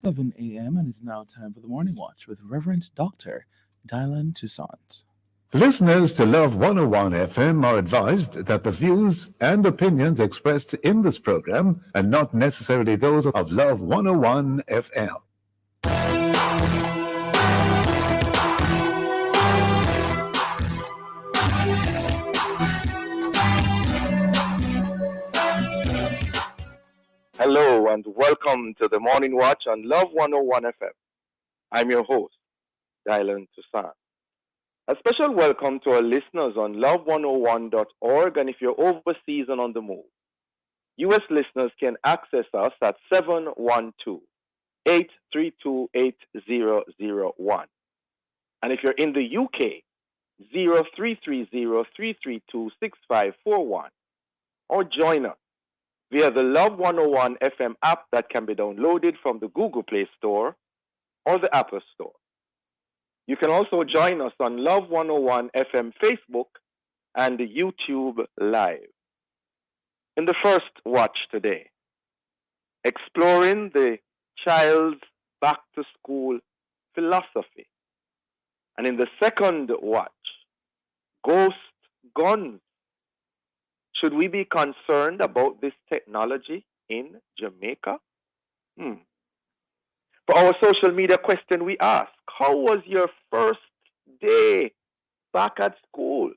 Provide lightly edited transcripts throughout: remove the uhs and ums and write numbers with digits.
7 a.m. and it's now time for the Morning Watch with Reverend Dr. Dylan Toussaint. Listeners to Love 101 FM are advised that the views and opinions expressed in this program are not necessarily those of Love 101 FM. Hello and welcome to the Morning Watch on Love 101 FM. I'm your host, Dylan Toussaint. A special welcome to our listeners on love101.org, and if you're overseas and on the move, U.S. listeners can access us at 712-832-8001. And if you're in the UK, 0330-332-6541, or join us via the Love 101 FM app that can be downloaded from the Google Play Store or the Apple Store. You can also join us on Love 101 FM Facebook and YouTube Live. In the first watch today, exploring the child's back-to-school philosophy. And in the second watch, ghost guns. Should we be concerned about this technology in Jamaica? For our social media question, we ask, how was your first day back at school?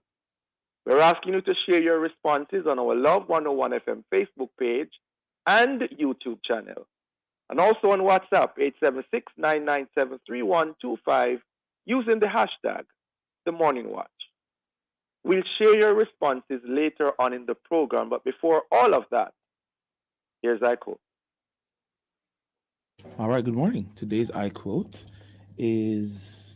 We're asking you to share your responses on our Love 101 FM Facebook page and YouTube channel. And also on WhatsApp, 876-997-3125, using the hashtag, The Morning Watch. We'll share your responses later on in the program, but before all of that, here's I quote. All right, good morning. Today's I quote is,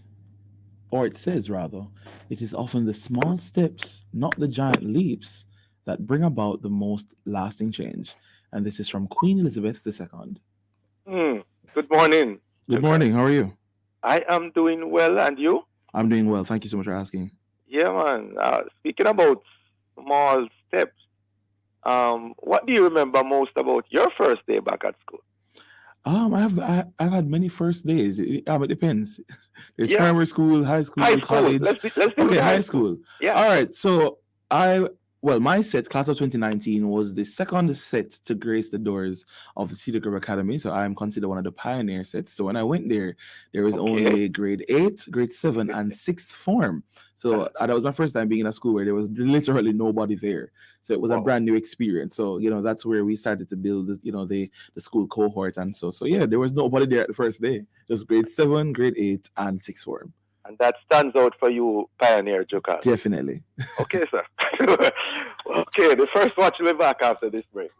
or it says rather, it is often the small steps, not the giant leaps, that bring about the most lasting change. And this is from Queen Elizabeth II. Good morning. Good morning. How are you? I am doing well, and you? I'm doing well. Thank you so much for asking. Yeah, man. Speaking about small steps, what do you remember most about your first day back at school? I've had many first days. It depends. There's primary school, high school, college. Let's do Okay, high school. Yeah. All right. So my set, class of 2019, was the second set to grace the doors of the Cedar Grove Academy. So I'm considered one of the pioneer sets. So when I went there was only grade 8, grade 7, and 6th form. So that was my first time being in a school where there was literally nobody there. So it was a brand new experience. So, that's where we started to build, the school cohort. And so yeah, there was nobody there at the first day. Just grade 7, grade 8, and 6th form. And that stands out for you, Pioneer Joker. Definitely. Okay, sir. Okay, the first watch will be back after this break.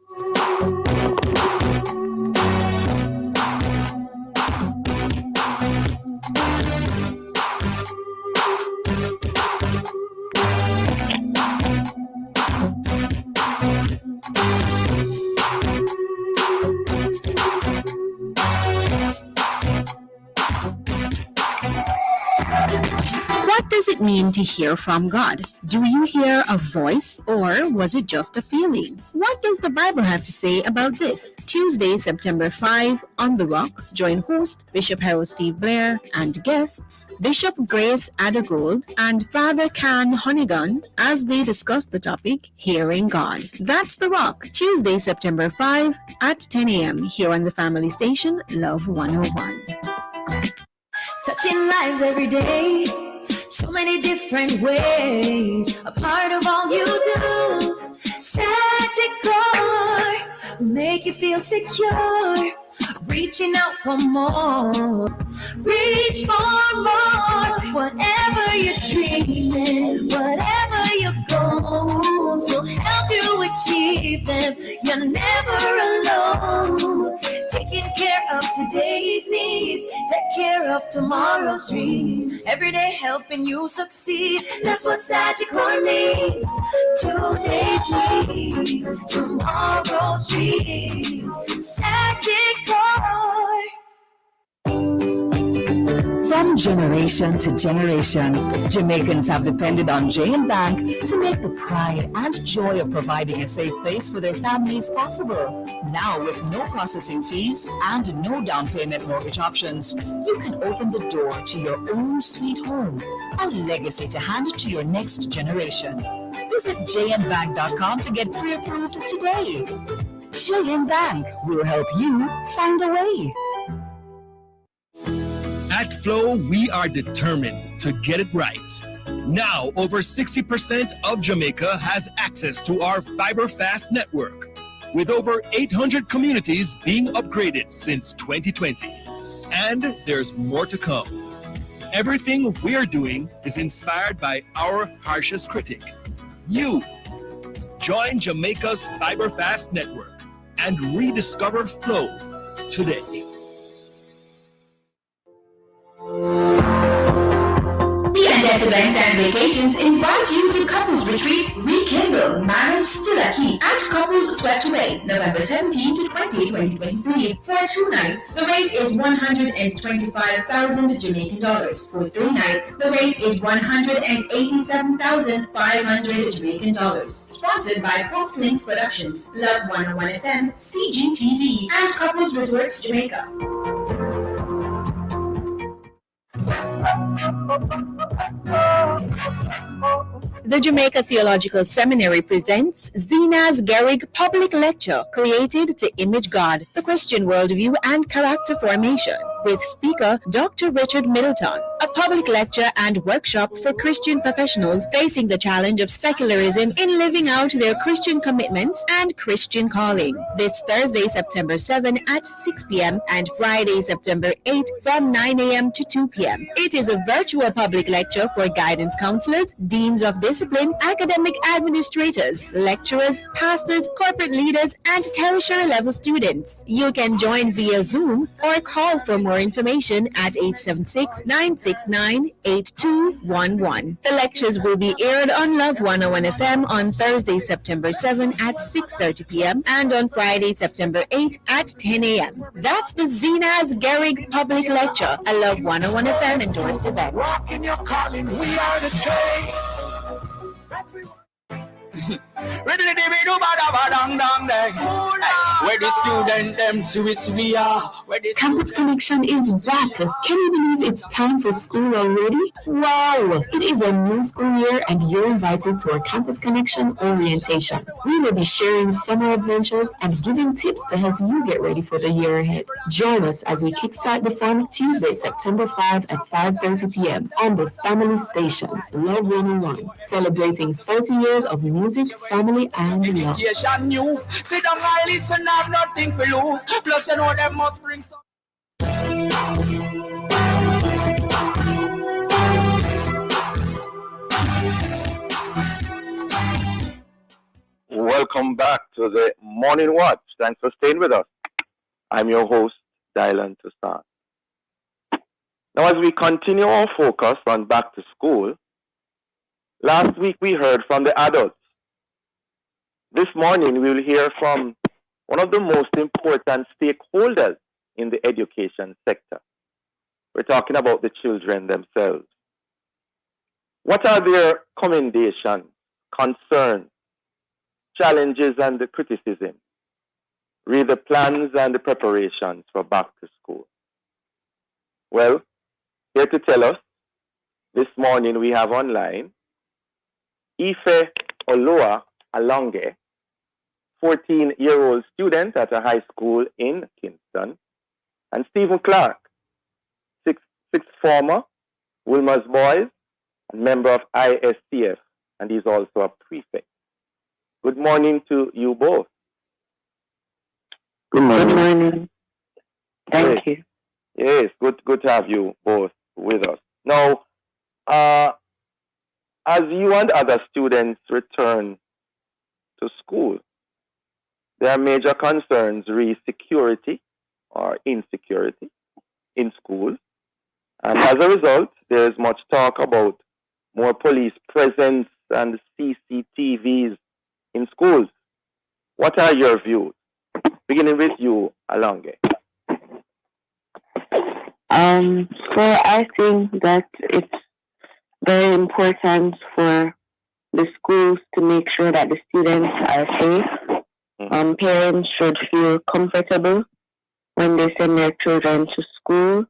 What does it mean to hear from God? Do you hear a voice, or was it just a feeling? What does the Bible have to say about this? Tuesday, September 5, on The Rock, join host Bishop Harold Steve Blair and guests Bishop Grace Adagold and Father Can Honeygun as they discuss the topic, Hearing God. That's The Rock, Tuesday, September 5 at 10 a.m. here on the family station, Love 101. Touching lives every day, so many different ways, a part of all you do. Sagicor will make you feel secure, reaching out for more, reach for more. Whatever you're dreaming, whatever your goals, will help you achieve them. You're never alone. Taking care of today's needs, take care of tomorrow's dreams. Every day helping you succeed, that's what Sagicor means. Today's needs, tomorrow's dreams. Sagicor. From generation to generation, Jamaicans have depended on Bank to make the pride and joy of providing a safe place for their families possible. Now, with no processing fees and no down payment mortgage options, you can open the door to your own sweet home, a legacy to hand to your next generation. Visit jnbank.com to get pre-approved today. JN Bank will help you find a way. At Flow, we are determined to get it right. Now, over 60% of Jamaica has access to our fiber fast network, with over 800 communities being upgraded since 2020. And there's more to come. Everything we're doing is inspired by our harshest critic, you. Join Jamaica's fiber fast network and rediscover Flow today. BNS Events and Vacations invite you to Couples Retreat Rekindle Marriage Still a Key at Couples Swept Away, November 17 to 20, 2023 for 2 nights. The rate is 125,000 Jamaican dollars. For 3 nights, the rate is 187,500 Jamaican dollars. Sponsored by Post Links Productions, Love 101 FM, CGTV, and Couples Resorts Jamaica. The Jamaica Theological Seminary presents Zena's Garrick Public Lecture, Created to Image God, the Christian Worldview and Character Formation, with speaker Dr. Richard Middleton, a public lecture and workshop for Christian professionals facing the challenge of secularism in living out their Christian commitments and Christian calling. This Thursday, September 7 at 6 p.m. and Friday, September 8 from 9 a.m. to 2 p.m. It is a virtual public lecture for guidance counselors, deans of discipline, academic administrators, lecturers, pastors, corporate leaders, and tertiary level students. You can join via Zoom or call for more information at 876-969-8211. The lectures will be aired on Love 101 FM on Thursday, September 7 at 6:30 p.m. and on Friday, September 8 at 10 a.m. That's the Zena's Garrick Public Lecture, a Love 101 FM endorsed event. Walking your calling, we are the chain. Where the student them Swiss we are. Campus Connection is back. Can you believe it's time for school already? Wow! It is a new school year and you're invited to our Campus Connection orientation. We will be sharing summer adventures and giving tips to help you get ready for the year ahead. Join us as we kickstart the fun Tuesday, September 5 at 5:30 p.m. on the Family Station, Love 101, celebrating 30 years of music, family, and love. Education news. Sit down and listen, have nothing to lose. Plus, you know them must bring some. Welcome back to the Morning Watch. Thanks for staying with us. I'm your host, Dylan Toussaint. Now, as we continue our focus on back to school, last week we heard from the adults. This morning we will hear from one of the most important stakeholders in the education sector. We're talking about the children themselves. What are their commendations, concerns, challenges, and the criticism? Read the plans and the preparations for back to school. Well, here to tell us, this morning we have online Ife Oloa Alonge, 14-year-old student at a high school in Kingston, and Stephen Clark, sixth former, Wilmer's Boys, and member of ISTF, and he's also a prefect. Good morning to you both. Good morning. Thank you. Yes, good to have you both with us. Now, as you and other students return to school, there are major concerns re security or insecurity in schools. And as a result, there is much talk about more police presence and CCTVs in schools. What are your views? Beginning with you, Alonge. So I think that it's very important for the schools to make sure that the students are safe. Parents should feel comfortable when they send their children to school,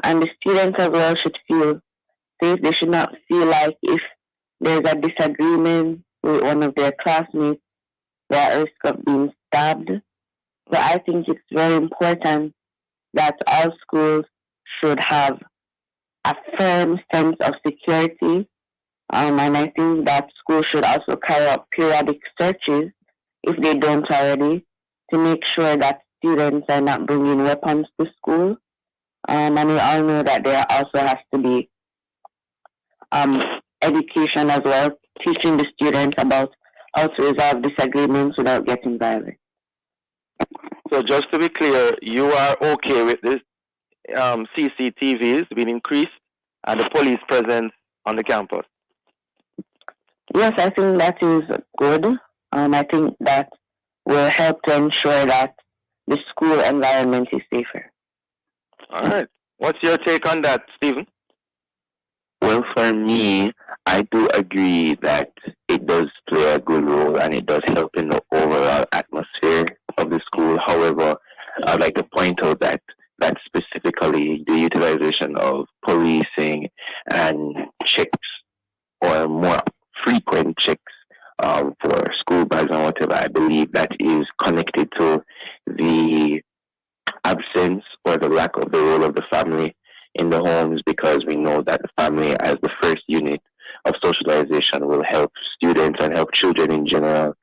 and the students as well should feel safe. They should not feel like if there's a disagreement with one of their classmates, they're at risk of being stabbed. So I think it's very important that all schools should have a firm sense of security. And I think that schools should also carry out periodic searches, if they don't already, to make sure that students are not bringing weapons to school. And we all know that there also has to be education as well, teaching the students about how to resolve disagreements without getting violent. So just to be clear, you are okay with this CCTVs being increased and the police presence on the campus? Yes, I think that is good. I think that will help to ensure that the school environment is safer. All right. What's your take on that, Stephen? Well, for me, I do agree that it does play a good role and it does help in the overall atmosphere of the school. However, I'd like to point out that specifically the utilization of policing and checks, or more frequent checks for school bags and whatever, I believe that is connected to the absence or the lack of the role of the family in the homes, because we know that the family as the first unit of socialization will help students and help children in general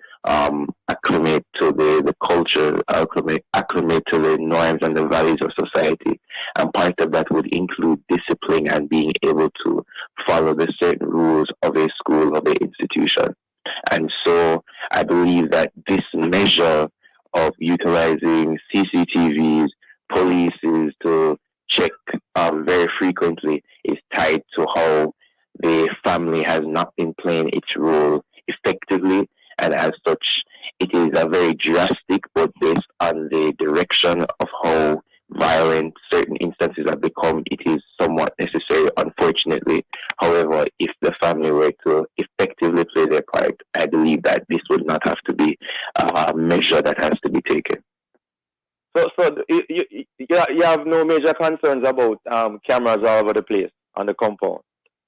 acclimate to the culture, acclimate to the norms and the values of society. And part of that would include discipline and being able to follow the certain rules of a school, of an institution. And so I believe that this measure of utilizing CCTVs, policies to check very frequently is tied to how the family has not been playing its role effectively, and as such, it is a very drastic, but based on the direction of how violent certain instances have become, it is somewhat necessary, unfortunately. However, if the family were to effectively play their part, I believe that this would not have to be a measure that has to be taken. So you have no major concerns about cameras all over the place on the compound.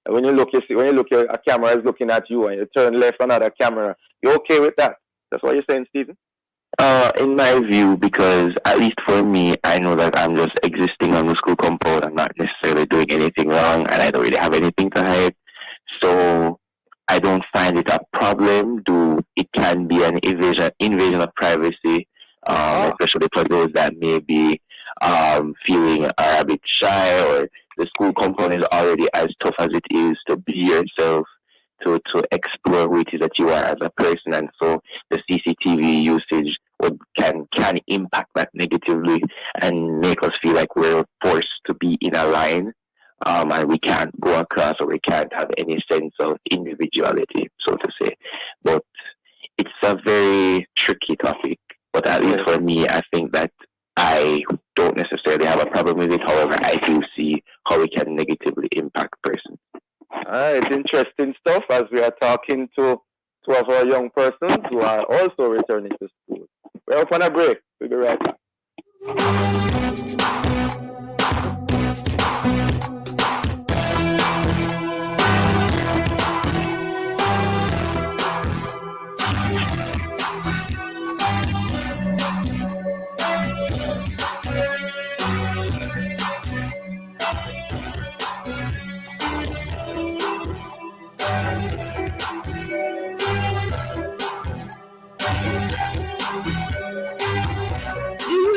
When you look, a camera is looking at you, and you turn left, another camera. You're okay with that? That's what you're saying, Stephen? In my view, because at least for me, I know that I'm just existing on the school compound. I'm not necessarily doing anything wrong, and I don't really have anything to hide. So I don't find it a problem. It can be an invasion of privacy, especially for those that may be feeling a bit shy, or the school compound is already as tough as it is to be yourself, to explore who it is that you are as a person. And so the CCTV usage can impact that negatively and make us feel like we're forced to be in a line, and we can't go across, or we can't have any sense of individuality, so to say. But it's a very tricky topic. But at least for me, I think that I don't necessarily have a problem with it. However, I do see how it can negatively impact persons. All right, interesting stuff as we are talking to two of our young persons who are also returning to school. We're up on a break. We'll be right back.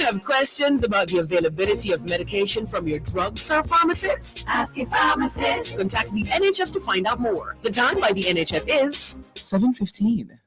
Have questions about the availability of medication from your drugstore pharmacist? Ask your pharmacist. Contact the NHF to find out more. The time by the NHF is 7:15.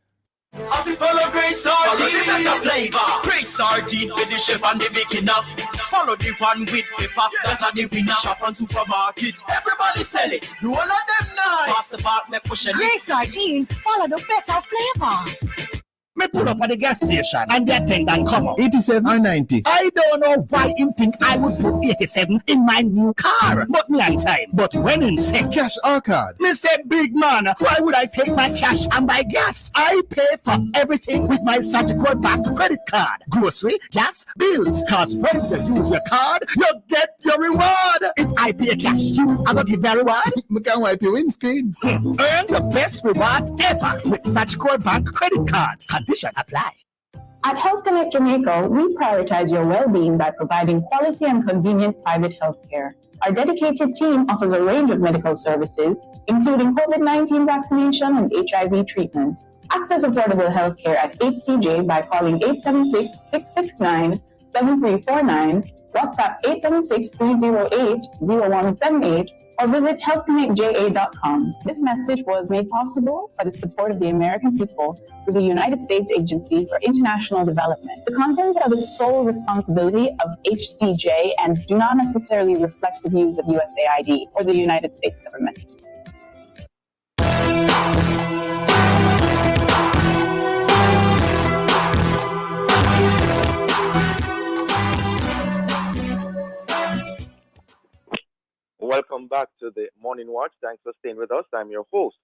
Follow Grace Sardine, better flavor. Grace Sardine with the chef and the beginner. Follow the one with pepper, that are the winner. Shop on supermarkets, everybody sell it. Do all of them nice. Pass the back, make push it. Grace Sardines follow the better flavor. Me pull up at the gas station and the attendant come up. 87 or 90. I don't know why him think I would put 87 in my new car. But me answer him. But when him say Cash or card? me say, big man, why would I take my cash and buy gas? I pay for everything with my surgical back credit card. Grocery, gas, bills. Cause when you use your card, you get your reward. If I pay cash, you are going to give me a reward. Me can wipe your windscreen. Earn the best rewards ever with Surgical Bank credit cards. Conditions apply. At Health Connect Jamaica, we prioritize your well-being by providing quality and convenient private health care. Our dedicated team offers a range of medical services, including COVID-19 vaccination and HIV treatment. Access affordable health care at HCJ by calling 876-669-7349, WhatsApp 876-308-0178, or visit healthconnectja.com. This message was made possible by the support of the American people through the United States Agency for International Development. The contents are the sole responsibility of HCJ and do not necessarily reflect the views of USAID or the United States government. Welcome back to the Morning Watch. Thanks for staying with us. I'm your host,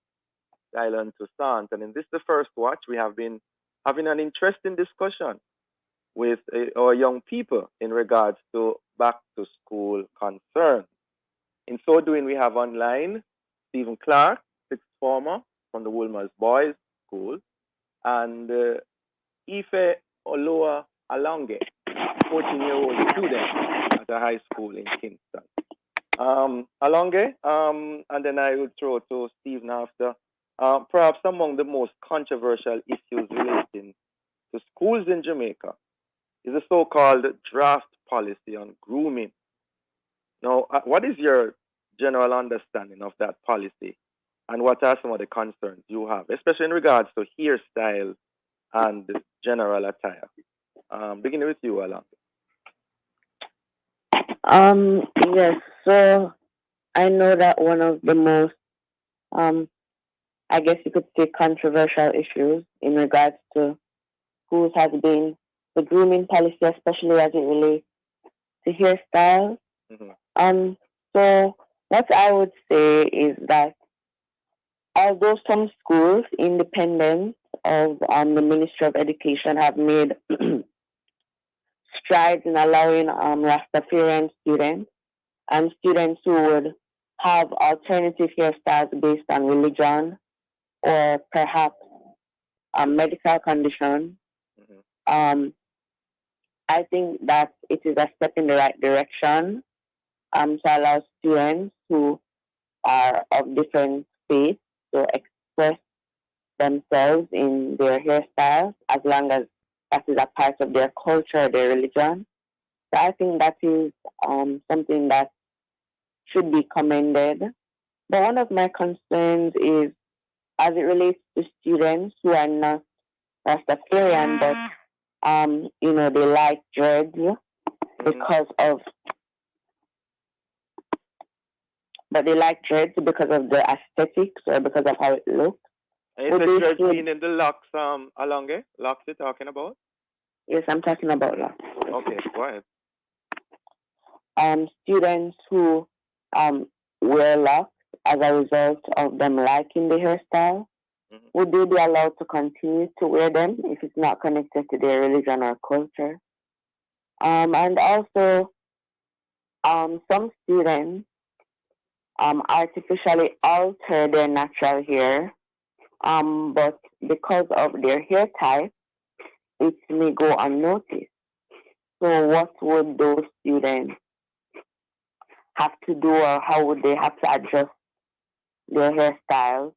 Dylan Toussaint. And in this, the first watch, we have been having an interesting discussion with our young people in regards to back to school concerns. In so doing, we have online Stephen Clark, sixth former from the Wolmer's Boys School, and Ife Oloa Alonge, 14-year-old student at a high school in Kingston. Alonge, and then I would throw to Stephen after. Perhaps among the most controversial issues relating to schools in Jamaica is the so-called draft policy on grooming. Now, what is your general understanding of that policy, and what are some of the concerns you have, especially in regards to hairstyles and general attire? Beginning with you, Alonge. Yes, so I know that one of the most, I guess you could say, controversial issues in regards to schools has been the grooming policy, especially as it relates to hairstyles. Mm-hmm. So what I would say is that although some schools, independent of the Ministry of Education, have made strides in allowing Rastafarian students and students who would have alternative hairstyles based on religion or perhaps a medical condition. Mm-hmm. I think that it is a step in the right direction to allow students who are of different faiths to express themselves in their hairstyles as long as that is a part of their culture, their religion. So I think that is something that should be commended. But one of my concerns is as it relates to students who are not Rastafarian, but they like dreads because of the aesthetics or because of how it looks. Is the dreads meaning the locks, Alonge? Locks you're talking about? Yes, I'm talking about locks. Okay, go ahead. Students who wear locks as a result of them liking the hairstyle, Mm-hmm. would they be allowed to continue to wear them if it's not connected to their religion or culture? And also, some students artificially alter their natural hair, but because of their hair type, it may go unnoticed. So what would those students have to do, or how would they have to adjust their hairstyles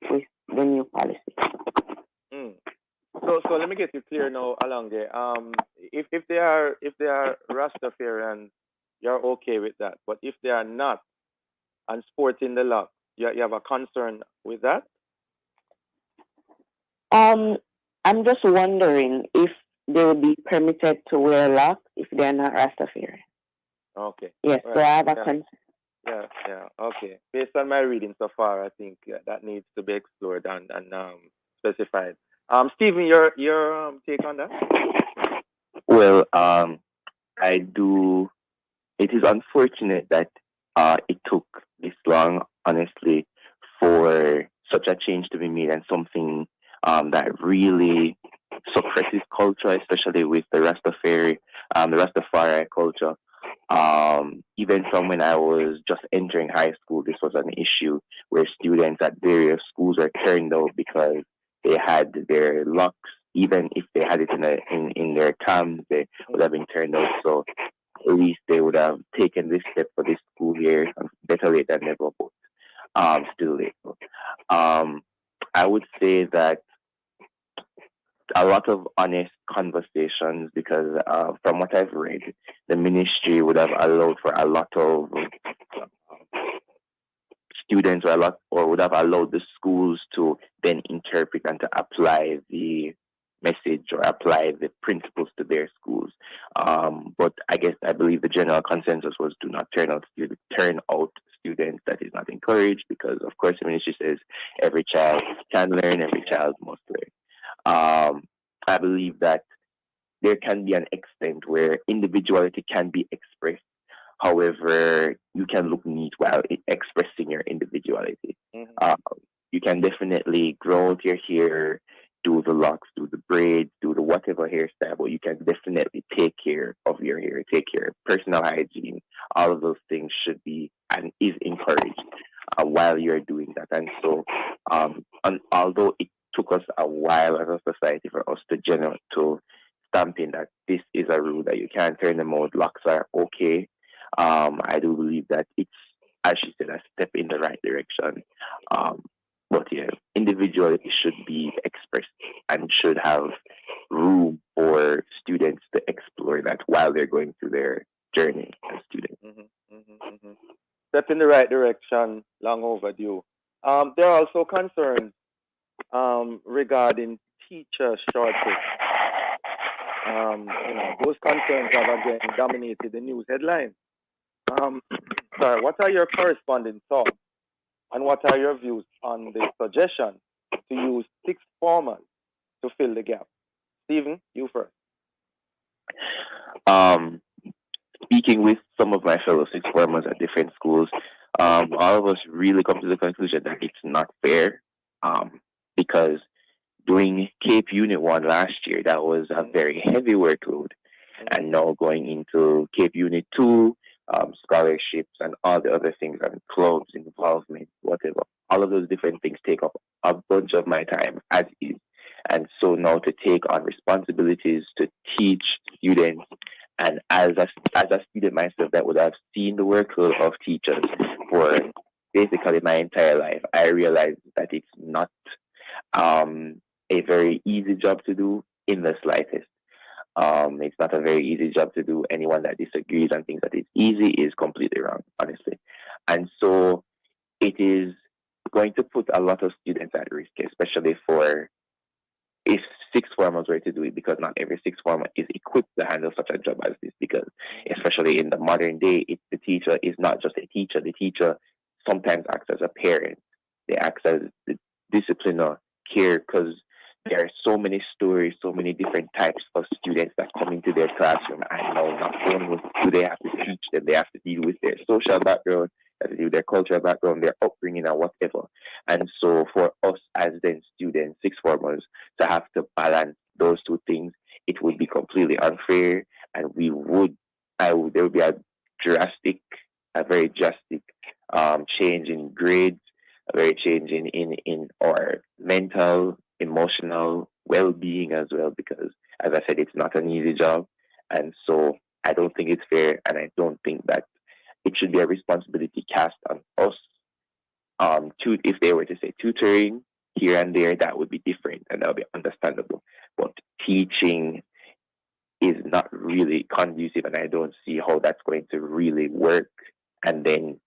with the new policy? So let me get you clear now, Alonge. If they are Rastafarian, you're okay with that. But if they are not and sporting the lock, you have a concern with that? I'm just wondering if they would be permitted to wear locks if they're not Rastafarian. Okay. Yes, Right. so I have a concern. Yeah, okay. Based on my reading so far, I think that needs to be explored and specified. Stephen, your take on that? Well, I do. It is unfortunate that it took this long, honestly, for such a change to be made and something that really suppresses culture, especially with the Rastafari culture. Even from when I was just entering high school, this was an issue where students at various schools were turned out because they had their locks. Even if they had it in their cams, they would have been turned out. So at least they would have taken this step for this school year. Better late than never, but still late. I would say that a lot of honest conversations because from what I've read, the ministry would have allowed for a lot of students or would have allowed the schools to then interpret and to apply the message or apply the principles to their schools. But I believe the general consensus was do not turn out students. That is not encouraged because of course the ministry says every child can learn, every child must learn. I believe that there can be an extent where individuality can be expressed. However, you can look neat while expressing your individuality. You can definitely grow out your hair, do the locks, do the braids, do the whatever hairstyle, but you can definitely take care of your hair, take care of personal hygiene. All of those things should be and is encouraged while you're doing that. And so, and although it took us a while as a society for us to stamp in that this is a rule that you can't turn them out, locks are okay. I do believe that it's, as she said, a step in the right direction. But yeah, individuality should be expressed and should have room for students to explore that while they're going through their journey as students. Step in the right direction, long overdue. There are also concerns regarding teacher shortage. Those concerns have again dominated the news headlines. Sorry, what are your corresponding thoughts and what are your views on the suggestion to use sixth formers to fill the gap? Stephen, you first. Speaking with some of my fellow sixth formers at different schools, all of us really come to the conclusion that it's not fair because doing Cape Unit 1 last year, that was a very heavy workload. And now going into Cape Unit 2, scholarships and all the other things and clubs, involvement, whatever. All of those different things take up a bunch of my time as is. And so now to take on responsibilities to teach students, and as a student myself that would have seen the workload of teachers for basically my entire life, I realized that it's not a very easy job to do in the slightest. It's not a very easy job to do. Anyone that disagrees and thinks that it's easy is completely wrong, honestly. And so it is going to put a lot of students at risk, especially for if sixth formers were to do it, because not every sixth former is equipped to handle such a job as this, because especially in the modern day, the teacher is not just a teacher. The teacher sometimes acts as a parent. They act as the discipliner, care, because there are so many stories, so many different types of students that come into their classroom, and now not only do they have to teach them, they have to deal with their social background, they have to deal with their cultural background, their upbringing, and whatever. And so for us as then students, sixth formers, to have to balance those two things, it would be completely unfair, and there would be a very drastic change in grades, a very change in our mental, emotional well-being as well, because as I said, it's not an easy job. And so I don't think it's fair, and I don't think that it should be a responsibility cast on us. If they were to say tutoring here and there, that would be different and that would be understandable. But teaching is not really conducive, and I don't see how that's going to really work. And then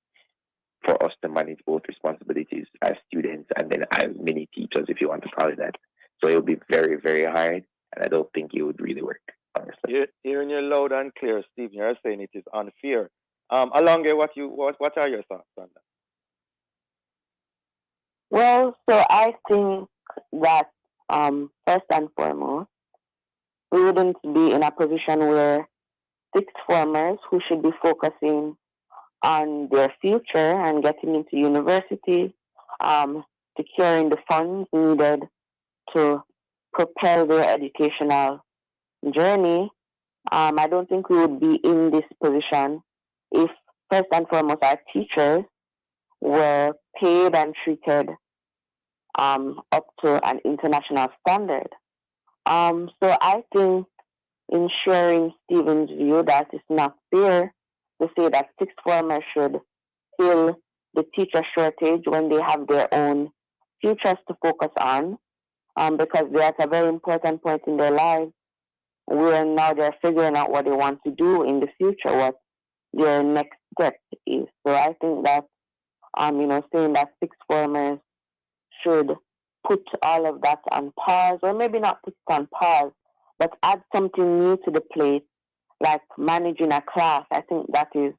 for us to manage both responsibilities as students and then as mini teachers, if you want to call it that. So it will be very, very hard, and I don't think it would really work, honestly. Hearing you loud and clear, Steve, you're saying it is unfair. Alonge, what are your thoughts on that? Well, so I think that first and foremost, we wouldn't be in a position where sixth formers who should be focusing on their future and getting into university, securing the funds needed to propel their educational journey. I don't think we would be in this position if first and foremost our teachers were paid and treated up to an international standard. So I think in sharing Stephen's view that it's not fair to say that sixth formers should fill the teacher shortage when they have their own futures to focus on, because they're at a very important point in their lives where now they're figuring out what they want to do in the future, what their next step is. So I think that, saying that sixth formers should put all of that on pause, or maybe not put it on pause, but add something new to the plate, like managing a class. I think that is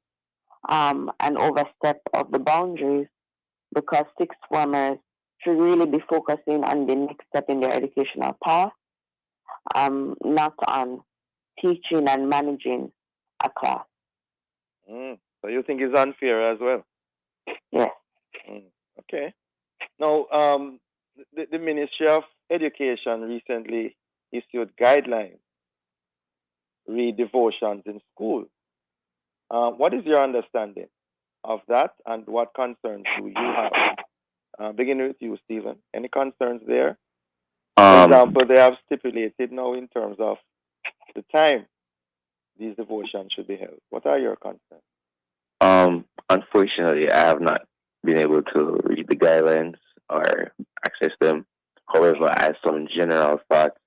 an overstep of the boundaries, because sixth formers should really be focusing on the next step in their educational path, not on teaching and managing a class. So you think it's unfair as well? Yes. Okay. Now, the Ministry of Education recently issued guidelines, read devotions in school. What is your understanding of that, and what concerns do you have? Beginning with you, Stephen. Any concerns there? For example, they have stipulated now in terms of the time these devotions should be held. What are your concerns? Unfortunately, I have not been able to read the guidelines or access them. However, as some general thoughts,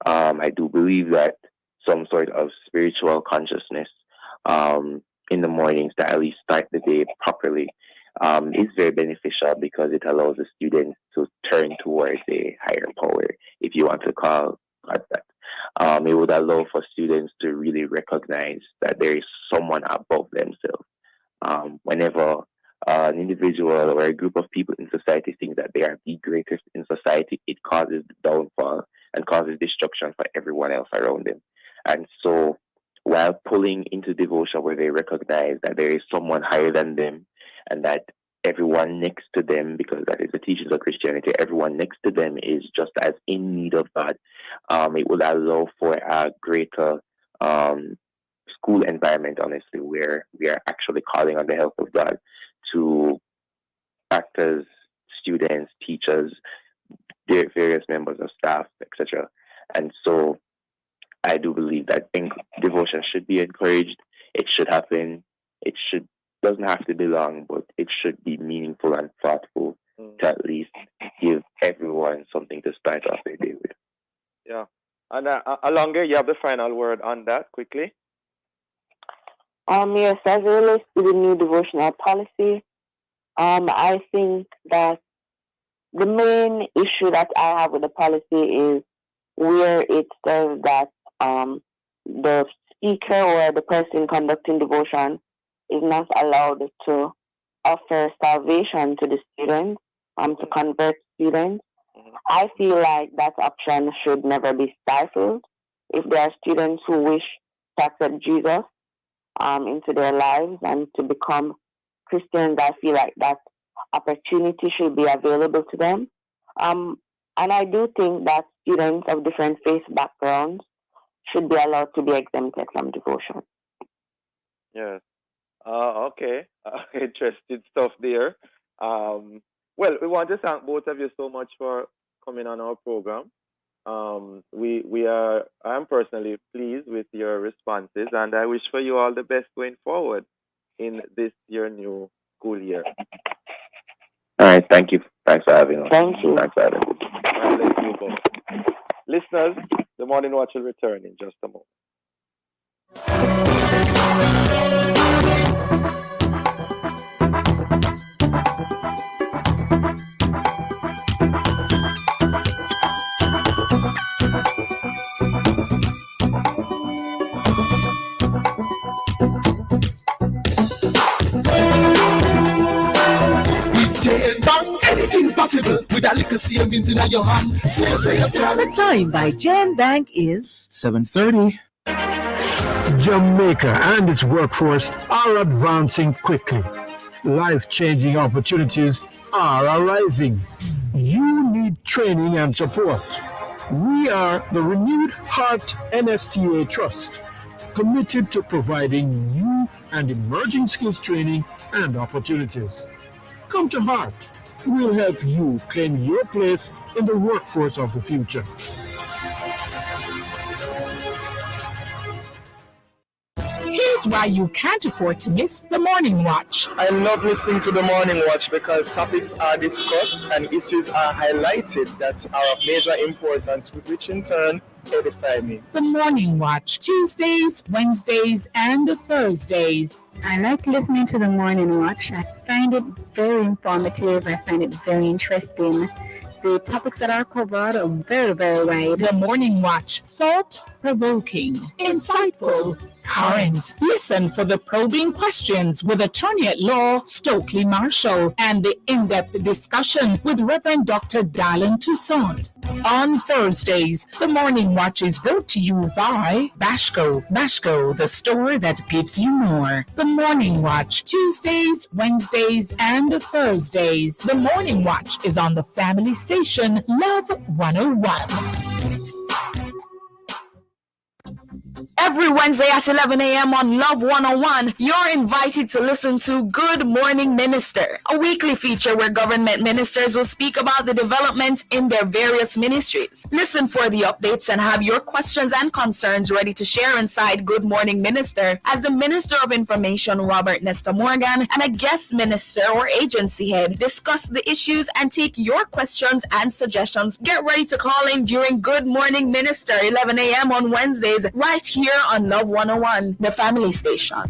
I do believe that some sort of spiritual consciousness in the mornings to at least start the day properly is very beneficial, because it allows the students to turn towards a higher power, if you want to call it that. It would allow for students to really recognize that there is someone above themselves. Whenever an individual or a group of people in society think that they are the greatest in society, it causes downfall and causes destruction for everyone else around them. And so, while pulling into devotion where they recognize that there is someone higher than them, and that everyone next to them, because that is the teachings of Christianity, everyone next to them is just as in need of God, it will allow for a greater school environment, honestly, where we are actually calling on the help of God to act as students, teachers, various members of staff, etc. And so I do believe that devotion should be encouraged. It should happen. It doesn't have to be long, but it should be meaningful and thoughtful to at least give everyone something to start off their day with. Yeah. And Alonga, you have the final word on that quickly. Yes, as it relates to the new devotional policy, I think that the main issue that I have with the policy is where it says that the speaker or the person conducting devotion is not allowed to offer salvation to the students, to convert students. I feel like that option should never be stifled. If there are students who wish to accept Jesus into their lives and to become Christians, I feel like that opportunity should be available to them. And I do think that students of different faith backgrounds should be allowed to be exempted from devotion. Yes. Okay. Interesting stuff there. Well, we want to thank both of you so much for coming on our program. I'm personally pleased with your responses, and I wish for you all the best going forward in this your new school year. All right, thank you. Thanks for having us. Thank you. Thanks for having us. God bless you both. Listeners, the Morning Watch will return in just a moment. Anything possible. with a little savings in your hand. The time by Jan Bank is 7:30. Jamaica and its workforce are advancing quickly. Life-changing opportunities are arising. You need training and support. We are the Renewed Heart NSTA Trust, committed to providing new and emerging skills training and opportunities. Come to Heart. We'll help you claim your place in the workforce of the future. Here's why you can't afford to miss the Morning Watch. I love listening to the Morning Watch because topics are discussed and issues are highlighted that are of major importance, which in turn edify me. The Morning Watch, Tuesdays, Wednesdays, and Thursdays. I like listening to the Morning Watch. I find it very informative. I find it very interesting. The topics that are covered are very, very wide. The Morning Watch, thought-provoking, insightful, current. Listen for the probing questions with Attorney at Law Stokely Marshall and the in-depth discussion with Reverend Dr. Dylan Toussaint. On Thursdays, the Morning Watch is brought to you by Bashco. Bashco, the store that gives you more. The Morning Watch, Tuesdays, Wednesdays, and Thursdays. The Morning Watch is on the family station, Love 101. Every Wednesday at 11 a.m. on Love 101, you're invited to listen to Good Morning Minister, a weekly feature where government ministers will speak about the development in their various ministries. Listen for the updates and have your questions and concerns ready to share inside Good Morning Minister as the Minister of Information, Robert Nestor Morgan, and a guest minister or agency head discuss the issues and take your questions and suggestions. Get ready to call in during Good Morning Minister, 11 a.m. on Wednesdays, right here on Love 101, the family station.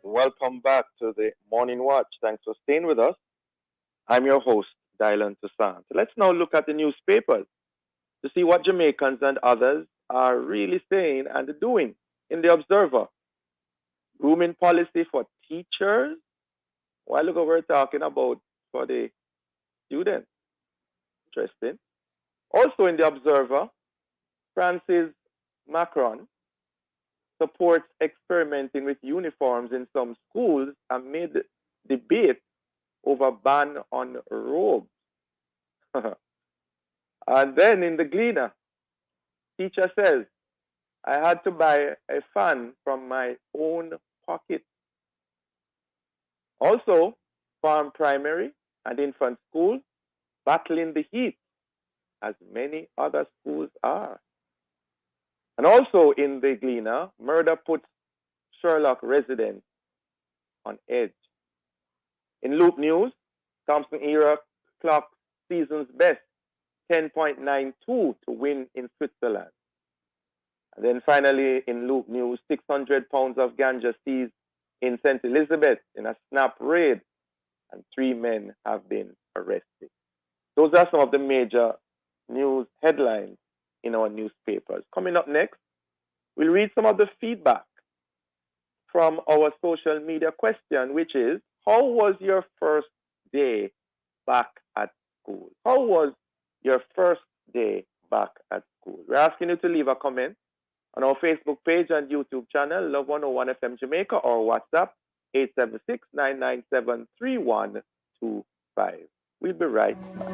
Welcome back to the Morning Watch. Thanks for staying with us. I'm your host, Dylan Toussaint. Let's now look at the newspapers to see what Jamaicans and others are really saying and doing in the Observer. Grooming policy for teachers. Well, look what we're talking about for the students. Interesting. Also in the Observer, Francis Macron supports experimenting with uniforms in some schools amid debate over ban on robes. And then in the Gleaner, teacher says, I had to buy a fan from my own pocket. Also, farm primary and infant school battling the heat, as many other schools are. And also in the Gleaner, murder puts Sherlock residents on edge. In Loop News, Thompson era clocked season's best, 10.92 to win in Switzerland. And then finally, in Loop News, 600 pounds of ganja seized in St. Elizabeth in a snap raid, and 3 men have been arrested. Those are some of the major news headlines in our newspapers. Coming up next, we'll read some of the feedback from our social media question, which is, how was your first day back at school? How was your first day back at school? We're asking you to leave a comment on our Facebook page and YouTube channel, Love 101 FM Jamaica, or WhatsApp 876-997-3125. We'll be right back.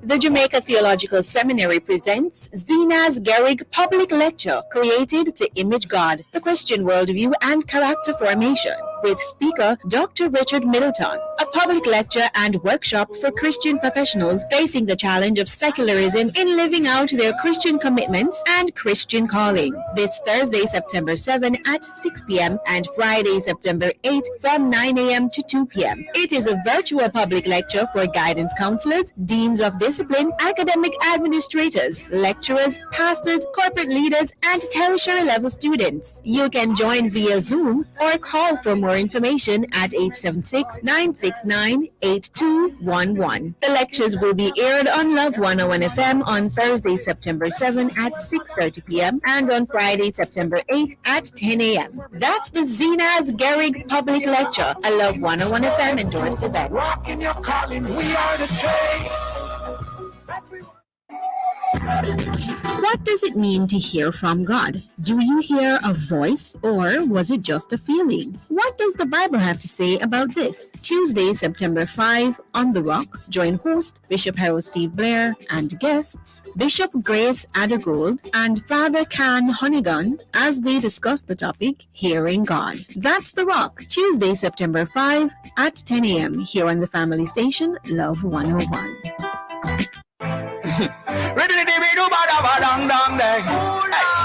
The Jamaica Theological Seminary presents Zena's Garrick Public Lecture, created to image God, the Christian worldview and character formation. with speaker Dr. Richard Middleton, a public lecture and workshop for Christian professionals facing the challenge of secularism in living out their Christian commitments and Christian calling. This Thursday, September 7 at 6 p.m. and Friday, September 8 from 9 a.m. to 2 p.m. It is a virtual public lecture for guidance counselors, deans of discipline, academic administrators, lecturers, pastors, corporate leaders, and tertiary level students. You can join via Zoom or call for more information at 876-969-8211. The lectures will be aired on Love 101 FM on Thursday, September 7 at 6:30 p.m. and on Friday, September 8 at 10 a.m. That's the Zena's Gehrig Public Lecture, a Love 101 FM endorsed event. Rocking your calling, we are the chain. What does it mean to hear from God? Do you hear a voice or was it just a feeling? What does the Bible have to say about this? Tuesday, September 5 on The Rock, join host Bishop Harold Steve Blair and guests Bishop Grace Addergold and Father Can Honeygun as they discuss the topic, Hearing God. That's The Rock, Tuesday, September 5 at 10 a.m. here on the family station, Love 101.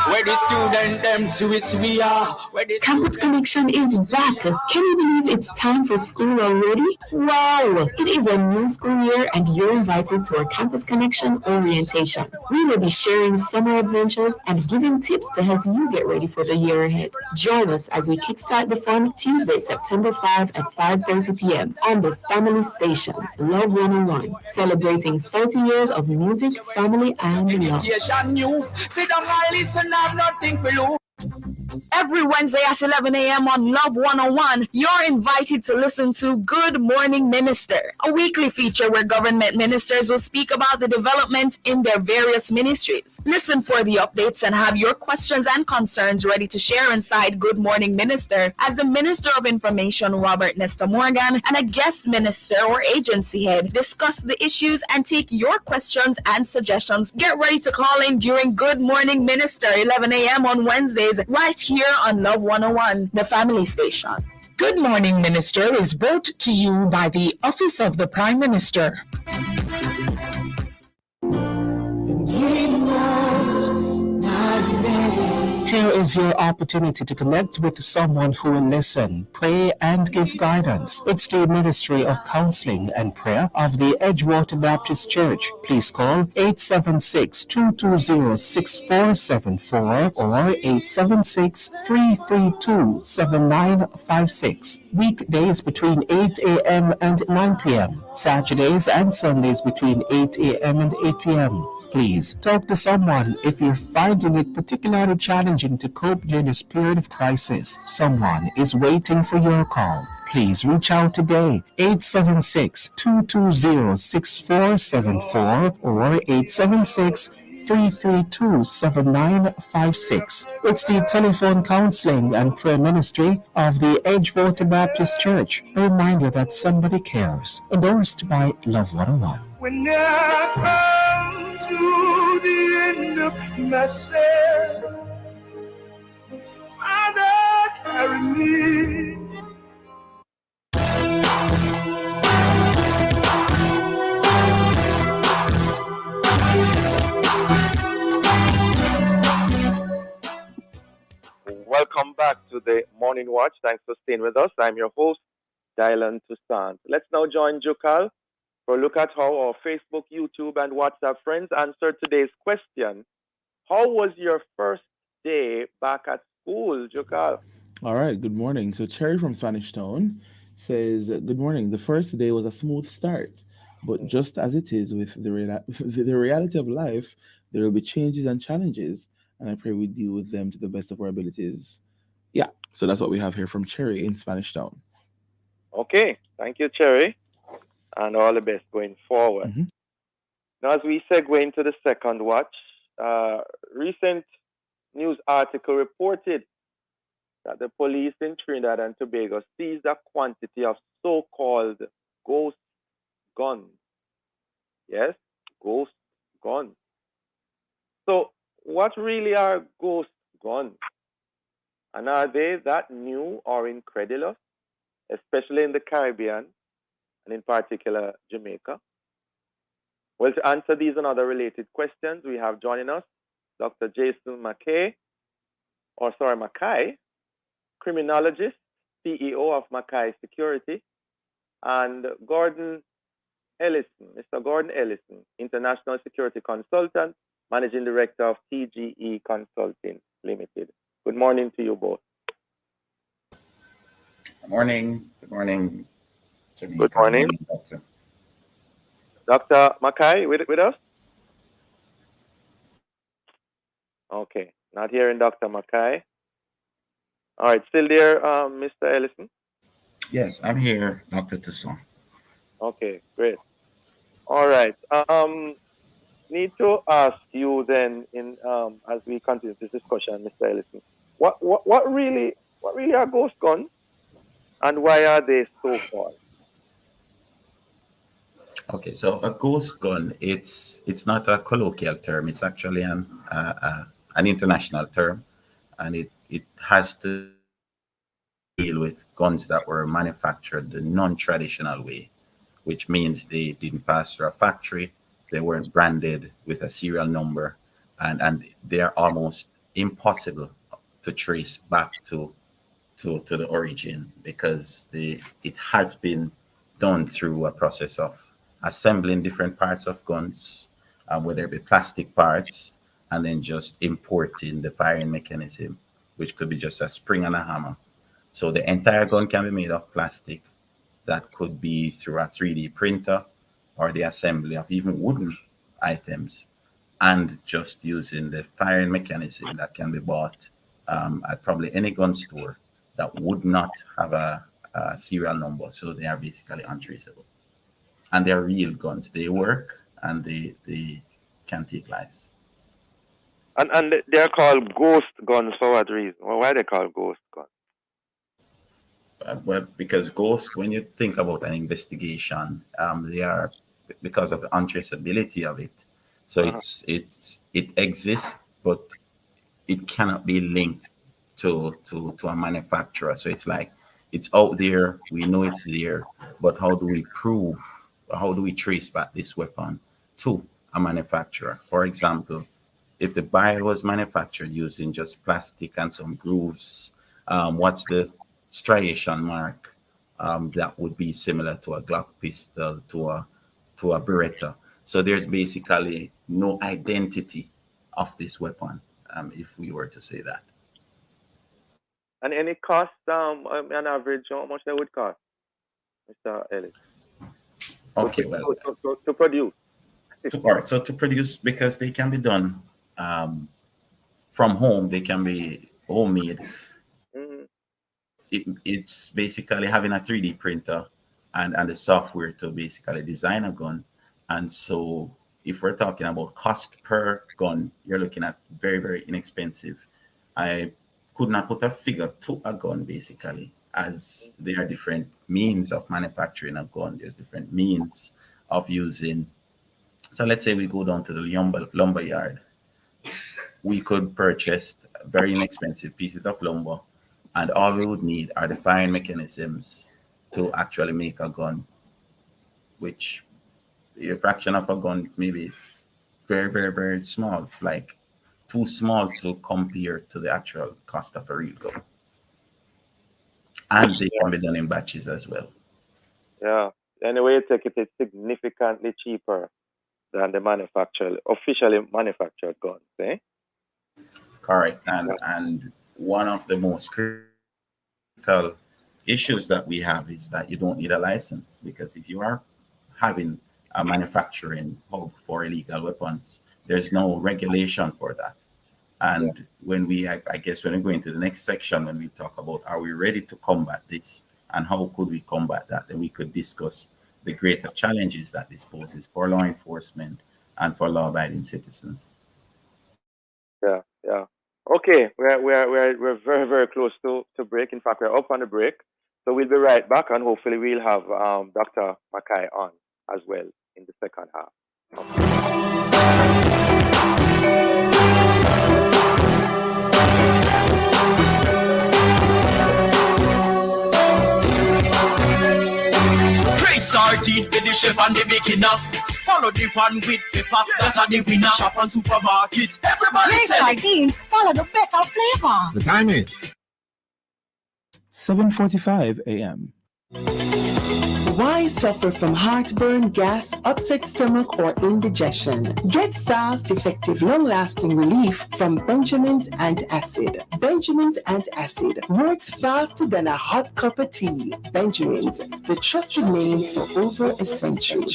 Where the student them Swiss we are. Campus Connection is back. Can you believe it's time for school already? Wow! It is a new school year and you're invited to our Campus Connection orientation. We will be sharing summer adventures and giving tips to help you get ready for the year ahead. Join us as we kickstart the fun Tuesday, September 5 at 5:30 p.m. on the Family Station, Love 101, celebrating 30 years of music, family, and love. Sit down and listen, I've nothing for you. Every Wednesday at 11 a.m. on Love 101, you're invited to listen to Good Morning Minister, a weekly feature where government ministers will speak about the development in their various ministries. Listen for the updates and have your questions and concerns ready to share inside Good Morning Minister as the Minister of Information, Robert Nesta Morgan, and a guest minister or agency head discuss the issues and take your questions and suggestions. Get ready to call in during Good Morning Minister, 11 a.m. on Wednesdays, right here on Love 101, the family station. Good Morning Minister is brought to you by the Office of the Prime Minister. Here is your opportunity to connect with someone who will listen, pray, and give guidance. It's the Ministry of Counseling and Prayer of the Edgewater Baptist Church. Please call 876-220-6474 or 876-332-7956. Weekdays between 8 a.m. and 9 p.m. Saturdays and Sundays between 8 a.m. and 8 p.m. Please talk to someone if you're finding it particularly challenging to cope during this period of crisis. Someone is waiting for your call. Please reach out today, 876-220-6474 or 876-332-7956. It's the Telephone Counseling and Prayer Ministry of the Edgewater Baptist Church. A reminder that somebody cares. Endorsed by Love 101. When I come to the end of myself, Father, carry me. Welcome back to the Morning Watch. Thanks for staying with us. I'm your host, Dylan Toussaint. Let's now join Jokal for a look at how our Facebook, YouTube, and WhatsApp friends answered today's question. How was your first day back at school, Jokal? All right, good morning. So Cherry from Spanish Town says, good morning. The first day was a smooth start, but just as it is with the reality of life, there will be changes and challenges, and I pray we deal with them to the best of our abilities. Yeah, so that's what we have here from Cherry in Spanish Town. Okay, thank you, Cherry, and all the best going forward. Mm-hmm. Now, as we segue into the second watch, recent news article reported that the police in Trinidad and Tobago seized a quantity of so-called ghost guns. Yes, ghost guns. So, what really are ghost guns? And are they that new or incredulous? especially in the Caribbean, and in particular Jamaica? Well, to answer these and other related questions, we have joining us Dr. Jason Mackay, criminologist, CEO of Mackay Security, and Gordon Ellison, Mr. Gordon Ellison, International Security Consultant, Managing Director of TGE Consulting Limited. Good morning to you both. Good morning. Good morning. Jamaica. Good morning. Doctor. Dr. Mackay, with us? Okay, not hearing Dr. Mackay. All right, still there, Mr. Ellison? Yes, I'm here, Dr. Toussaint. Okay, great. All right. Need to ask you then, in as we continue this discussion, Mr. Ellison, what really are ghost guns, and why are they so called? Okay, so a ghost gun, it's not a colloquial term. It's actually an international term, and it has to deal with guns that were manufactured the non-traditional way, which means they didn't pass through a factory, they weren't branded with a serial number, and they are almost impossible to trace back to the origin, because it has been done through a process of assembling different parts of guns, whether it be plastic parts, and then just importing the firing mechanism, which could be just a spring and a hammer. So the entire gun can be made of plastic. That could be through a 3D printer, or the assembly of even wooden items, and just using the firing mechanism that can be bought at probably any gun store that would not have a serial number. So they are basically untraceable. And they're real guns. They work, and they can take lives. And they're called ghost guns for what reason? Well, why are they called ghost guns? Well, because ghosts, when you think about an investigation, they are, because of the untraceability of it. So it exists, but it cannot be linked to a manufacturer. So it's like, it's out there, we know it's there, but how do we prove, how do we trace back this weapon to a manufacturer? For example, if the barrel was manufactured using just plastic and some grooves, what's the striation mark that would be similar to a Glock pistol, to a Beretta? So there's basically no identity of this weapon, if we were to say that. And any cost, on average, how much they would cost, Mr. Ellis? Okay, to produce. All right, so to produce, because they can be done from home, they can be homemade. It's basically having a 3D printer and the software to basically design a gun. And so if we're talking about cost per gun, you're looking at very, very inexpensive. I could not put a figure to a gun, basically, as there are different means of manufacturing a gun. There's different means of using. So let's say we go down to the lumber yard. We could purchase very inexpensive pieces of lumber, and all we would need are the firing mechanisms to actually make a gun, which a fraction of a gun maybe very, very, very small, like too small to compare to the actual cost of a real gun. And they can be done in batches as well. Yeah. Anyway, you take it, it's significantly cheaper than the officially manufactured guns, eh? Correct. And one of the most critical issues that we have is that you don't need a license, because if you are having a manufacturing hub for illegal weapons, there's no regulation for that. And when I guess when we go into the next section, when we talk about are we ready to combat this and how could we combat that, then we could discuss the greater challenges that this poses for law enforcement and for law-abiding citizens. Yeah. Okay, we're very, very close to break. In fact, we're up on the break. So we'll be right back, and hopefully we'll have Dr. Mackay on as well in the second half. chef and the beginner. Follow the one with pepper, that are the winner. Shop on supermarkets, everybody Great sell it. sardines, follow the better flavor. The time is 7:45 a.m. Why suffer from heartburn, gas, upset stomach, or indigestion? Get fast, effective, long-lasting relief from Benjamin's Antacid. Benjamin's Antacid works faster than a hot cup of tea. Benjamin's, the trusted name for over a century.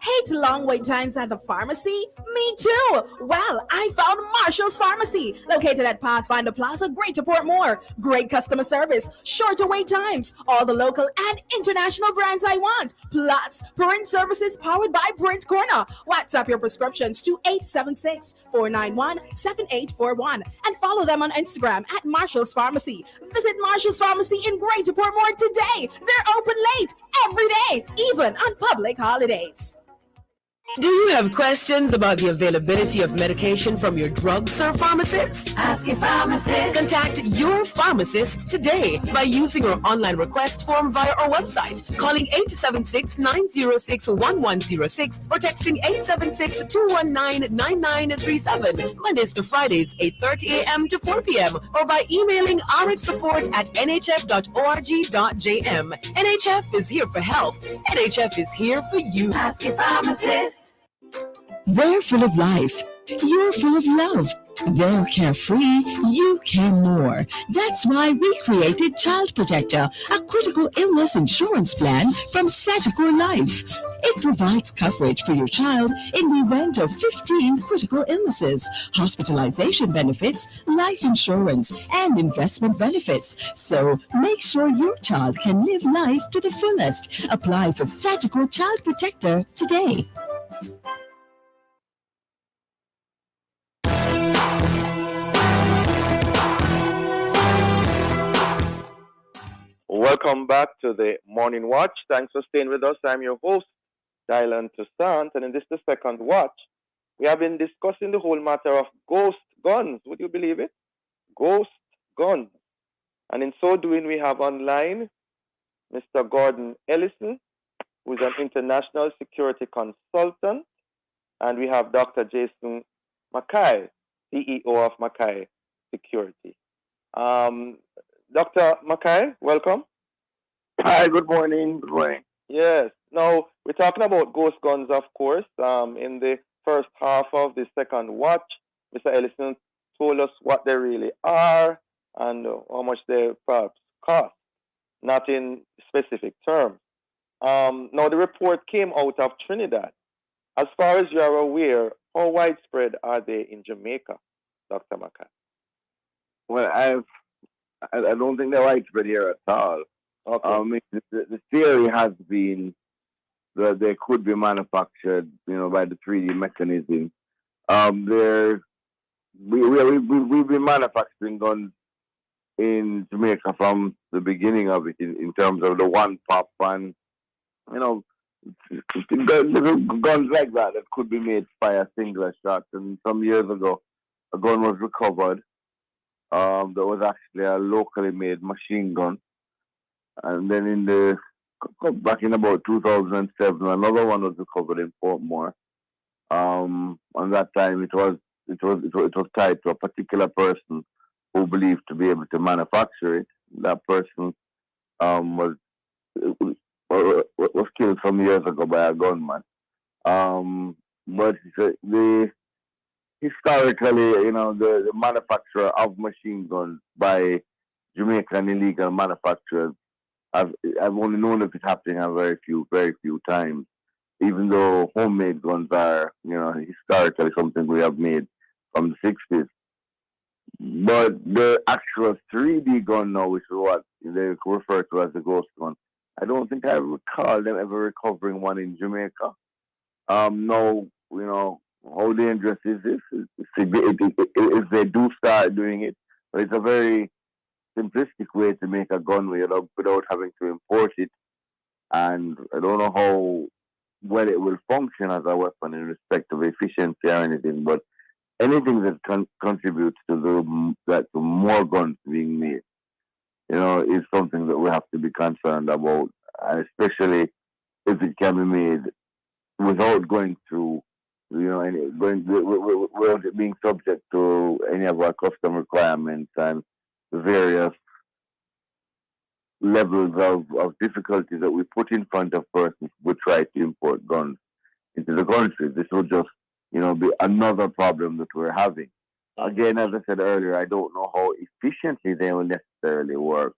Hate long wait times at the pharmacy? Me too! Well, I found Marshall's Pharmacy, located at Pathfinder Plaza, Greater Portmore. Great customer service, shorter wait times, all the local and international brands I want, plus print services powered by Print Corner. WhatsApp your prescriptions to 876-491-7841 and follow them on Instagram at Marshall's Pharmacy. Visit Marshall's Pharmacy in Greater Portmore today. They're open late every day, even on public holidays. Do you have questions about the availability of medication from your drugstore pharmacist? Ask your pharmacist. Contact your pharmacist today by using our online request form via our website, calling 876-906-1106 or texting 876-219-9937, Mondays to Fridays, 8:30 a.m. to 4 p.m. or by emailing rxsupport@nhf.org.jm. NHF is here for health. NHF is here for you. Ask your pharmacist. They're full of life. You're full of love. They're carefree. You can more. That's why we created Child Protector, a critical illness insurance plan from Sagicor Life. It provides coverage for your child in the event of 15 critical illnesses, hospitalization benefits, life insurance, and investment benefits. So make sure your child can live life to the fullest. Apply for Sagicor Child Protector today. Welcome back to the Morning Watch. Thanks for staying with us. I'm your host, Dylan Toussaint, and in this the second watch, we have been discussing the whole matter of ghost guns. Would you believe it? Ghost guns. And in so doing, we have online Mr. Gordon Ellison, who is an international security consultant, and we have Dr. Jason Mackay, CEO of Mackay Security. Dr. Mackay, welcome. Hi, good morning. Good morning. Yes. Now, we're talking about ghost guns, of course. In the first half of the second watch, Mr. Ellison told us what they really are and how much they perhaps cost, not in specific terms. Now, the report came out of Trinidad. As far as you are aware, how widespread are they in Jamaica, Dr. Mackay? Well, I don't think they're widespread here at all. Okay. The theory has been that they could be manufactured, by the 3D mechanism. We've been manufacturing guns in Jamaica from the beginning of it, in terms of the one pop and, guns like that could be made to fire singular shots. And some years ago, a gun was recovered. That was actually a locally made machine gun. And then back in about 2007, another one was recovered in Portmore. On that time, it was tied to a particular person who believed to be able to manufacture it. That person was killed some years ago by a gunman. But historically, the manufacturer of machine guns by Jamaican illegal manufacturers, I've only known of it happening a very few times. Even though homemade guns are, historically something we have made from the 60s. But the actual 3D gun now, which is what they refer to as the ghost gun, I don't think I recall them ever recovering one in Jamaica. Now, how dangerous is this? If they do start doing it, but it's a very simplistic way to make a gun without having to import it. And I don't know how well it will function as a weapon in respect of efficiency or anything, but anything that contributes to more guns being made, is something that we have to be concerned about. especially if it can be made without going through, any going without it being subject to any of our custom requirements and the various levels of difficulties that we put in front of persons who try to import guns into the country. This will just, be another problem that we're having. Again, as I said earlier, I don't know how efficiently they will necessarily work.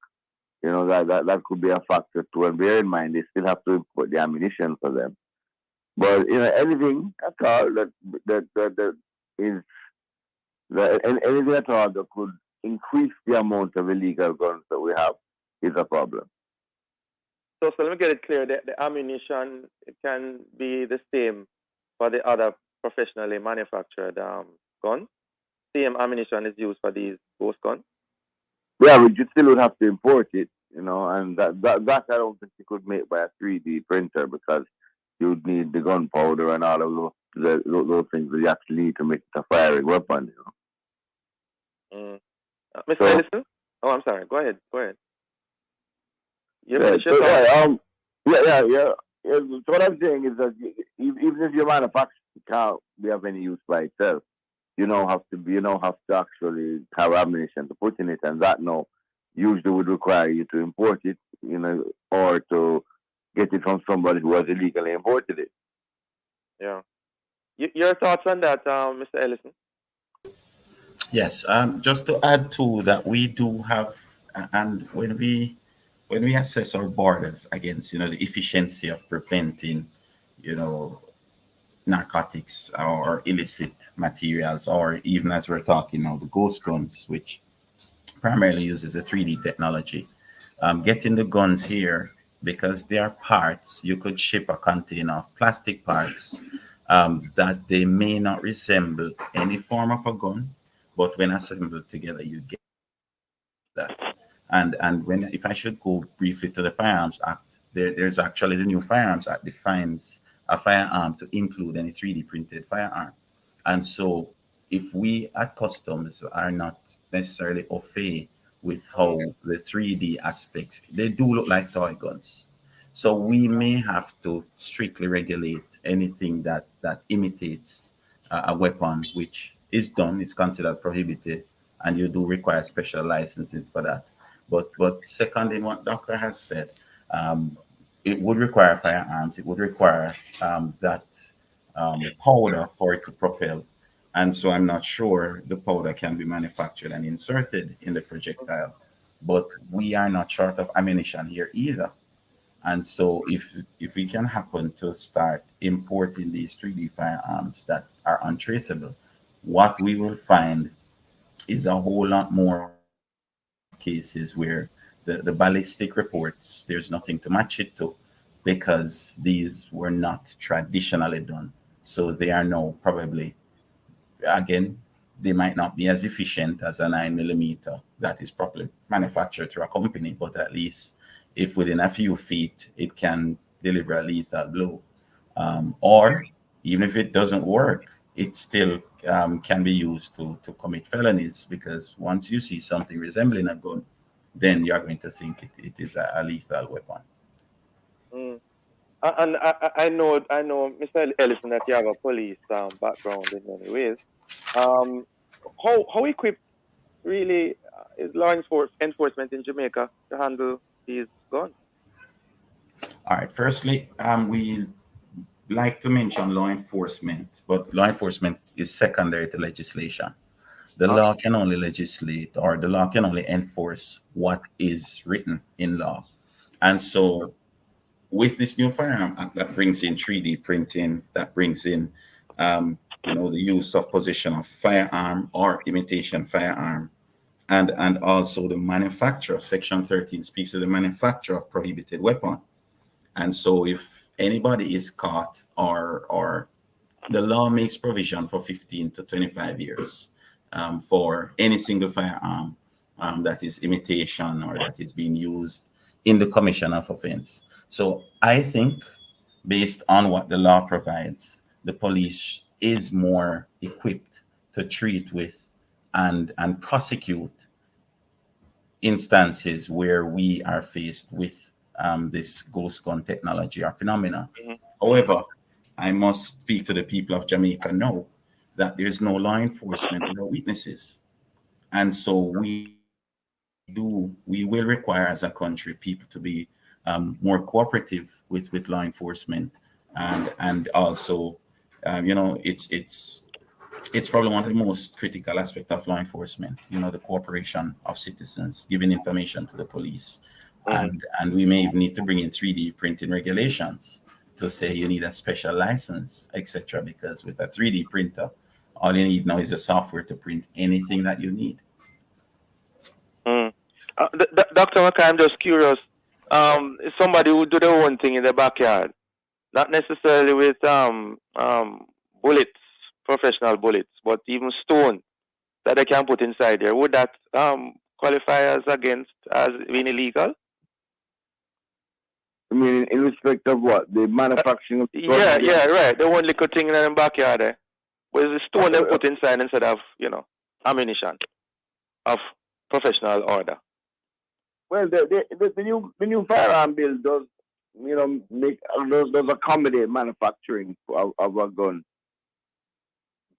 That could be a factor too. And bear in mind, they still have to import the ammunition for them. But anything at all that is anything at all that could increase the amount of illegal guns that we have is a problem. So let me get it clear. The ammunition, it can be the same for the other professionally manufactured guns. Same ammunition is used for these ghost guns. Yeah, but you still would have to import it, and that I don't think you could make by a 3D printer because you'd need the gunpowder and all of those things that you actually need to make it a firing weapon. Mr. Ellison? Oh, I'm sorry. Go ahead. Yeah, so what I'm saying is that even if your manufacturer can't be of any use by itself, you don't have to actually have ammunition to put in it, and that usually would require you to import it, or to get it from somebody who has illegally imported it. Yeah. Your thoughts on that, Mr. Ellison? Yes, just to add to that, we do have, and when we assess our borders against, the efficiency of preventing, narcotics or illicit materials, or even as we're talking now, the ghost guns, which primarily uses the 3D technology. Getting the guns here, because they are parts, you could ship a container of plastic parts that they may not resemble any form of a gun, but when assembled together, you get that. And if I should go briefly to the Firearms Act, there's actually the new Firearms Act defines a firearm to include any 3D printed firearm. And so if we at customs are not necessarily au fait with how the 3D aspects, they do look like toy guns. So we may have to strictly regulate anything that imitates a weapon, which is done, it's considered prohibited, and you do require special licensing for that. But seconding what Doctor has said, it would require firearms. It would require that powder for it to propel. And so I'm not sure the powder can be manufactured and inserted in the projectile. But we are not short of ammunition here either. And so if we can happen to start importing these 3D firearms that are untraceable, what we will find is a whole lot more cases where the ballistic reports, there's nothing to match it to because these were not traditionally done. So they are now probably, again, they might not be as efficient as a 9mm that is properly manufactured through a company, but at least if within a few feet it can deliver a lethal blow. Or even if it doesn't work, it still can be used to commit felonies, because once you see something resembling a gun, then you're going to think it is a lethal weapon. And I know, Mr. Ellison, that you have a police background in many ways. How equipped really is law enforcement in Jamaica to handle these guns? All right. Firstly, we like to mention law enforcement, but law enforcement is secondary to legislation. The law can only legislate, or the law can only enforce what is written in law. And so with this new Firearm Act that brings in 3D printing, that brings in the use of possession of firearm or imitation firearm, and also the manufacturer, Section 13 speaks to the manufacturer of prohibited weapon. And so if anybody is caught, or the law makes provision for 15 to 25 years for any single firearm that is imitation or that is being used in the commission of offense. So I think, based on what the law provides, the police is more equipped to treat with and prosecute instances where we are faced with this ghost gun technology or phenomena. However, I must speak to the people of Jamaica now that there's no law enforcement without witnesses. And so we will require as a country people to be more cooperative with law enforcement, and also it's probably one of the most critical aspects of law enforcement, the cooperation of citizens, giving information to the police. And we may even need to bring in 3D printing regulations to say you need a special license, etc. Because with a 3D printer, all you need now is a software to print anything that you need. Dr. Mackay, I'm just curious. Somebody who do their own thing in the backyard, not necessarily with bullets, professional bullets, but even stone that they can put inside there, would that qualify as being illegal? I mean, in respect of what? The manufacturing of Yeah, right. The one little thing in the backyard there. But it's the stone they put inside instead of, ammunition of professional order. Well, the new firearm bill does, does accommodate manufacturing of a gun,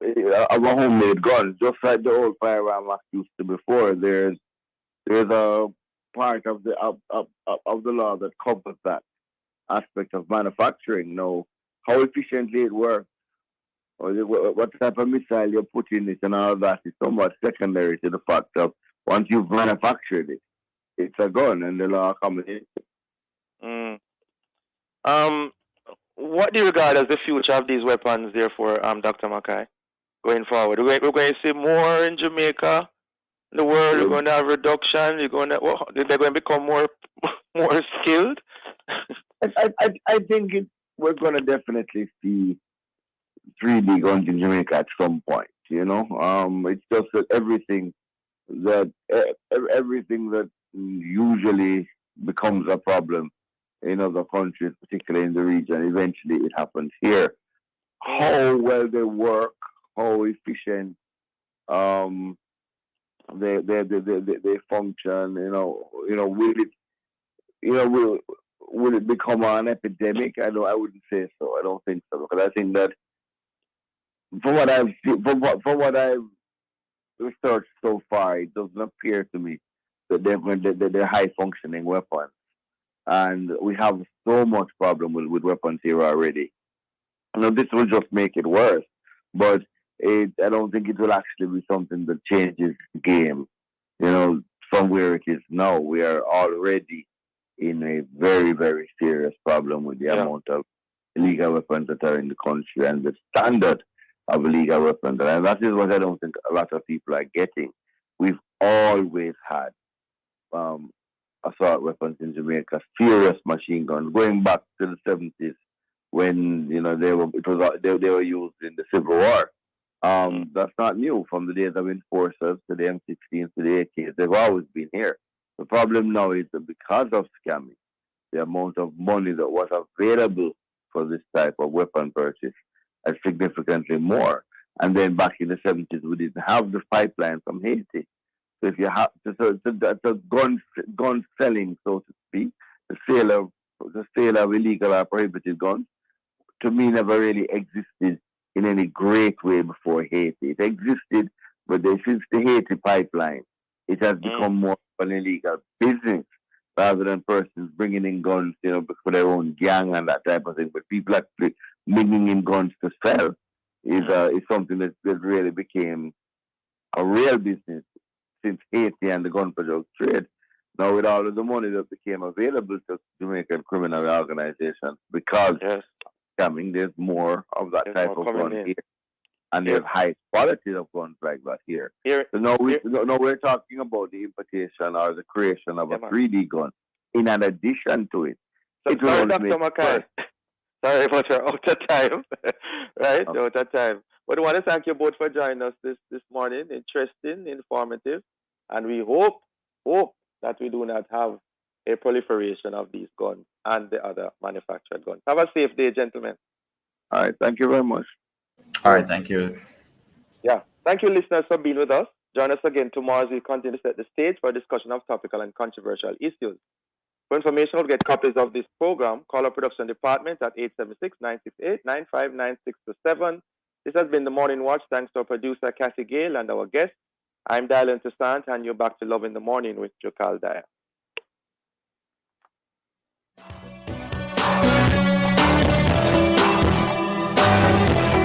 of a homemade gun, just like the old firearm act used to before. There's a part of the law that covers that aspect of manufacturing. Now, how efficiently it works, or what type of missile you put in it, and all that is somewhat secondary to the fact of once you've manufactured it, it's a gun, and the law accommodates it. What do you regard as the future of these weapons, therefore, Dr. Mackay, going forward? We're going to see more in Jamaica. The world, we're going to have reduction. They're going to become more skilled. I think we're going to definitely see 3D guns in Jamaica at some point. It's just that everything that usually becomes a problem in other countries, particularly in the region, eventually it happens here. How well they work, how efficient they function, will it become an epidemic? I wouldn't say so. I don't think so, because I think that from what I've seen, from what I've researched so far, it doesn't appear to me that they're high functioning weapons, and we have so much problem with weapons here already. This will just make it worse, but I don't think it will actually be something that changes the game. From where it is now, we are already in a very, very serious problem with the amount of illegal weapons that are in the country and the standard of illegal weapons. And that is what I don't think a lot of people are getting. We've always had assault weapons in Jamaica, serious machine guns, going back to the 70s when they were used in the Civil War. That's not new. From the days of enforcers to the M16s to the AKs, they've always been here. The problem now is that because of scamming, the amount of money that was available for this type of weapon purchase is significantly more. And then back in the 70s, we didn't have the pipeline from Haiti. So if you have the gun selling, so to speak, the sale of illegal or prohibited guns, to me, never really existed in any great way before Haiti. It existed, but since the Haiti pipeline, it has become more of an illegal business rather than persons bringing in guns, for their own gang and that type of thing. But people actually bringing in guns to sell is something that really became a real business since Haiti and the gun product trade. Now, with all of the money that became available to Jamaican criminal organizations, because scamming, there's more of that type of gun here. And there's high quality of guns like that here. So now we're talking about the importation or the creation of a 3D gun in an addition to it. So, sorry, Dr. Mackay. Sorry, but we're out of time. Right? Okay. Out of time. But I want to thank you both for joining us this morning. Interesting, informative. And we hope that we do not have a proliferation of these guns and the other manufactured guns. Have a safe day, gentlemen. All right. Thank you very much. All right. Thank you. Yeah. Thank you, listeners, for being with us. Join us again tomorrow as we continue to set the stage for a discussion of topical and controversial issues. For information or get copies of this program, call our production department at 876-968-959627. This has been the Morning Watch. Thanks to our producer, Kathy Gale, and our guest. I'm Dylan Toussaint, and you're back to Love in the Morning with Jokal Daya.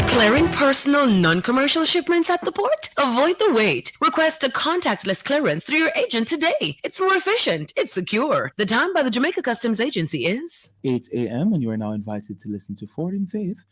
Clearing personal, non-commercial shipments at the port? Avoid the wait. Request a contactless clearance through your agent today. It's more efficient. It's secure. The time by the Jamaica Customs Agency is 8 a.m. and you are now invited to listen to Forward in Faith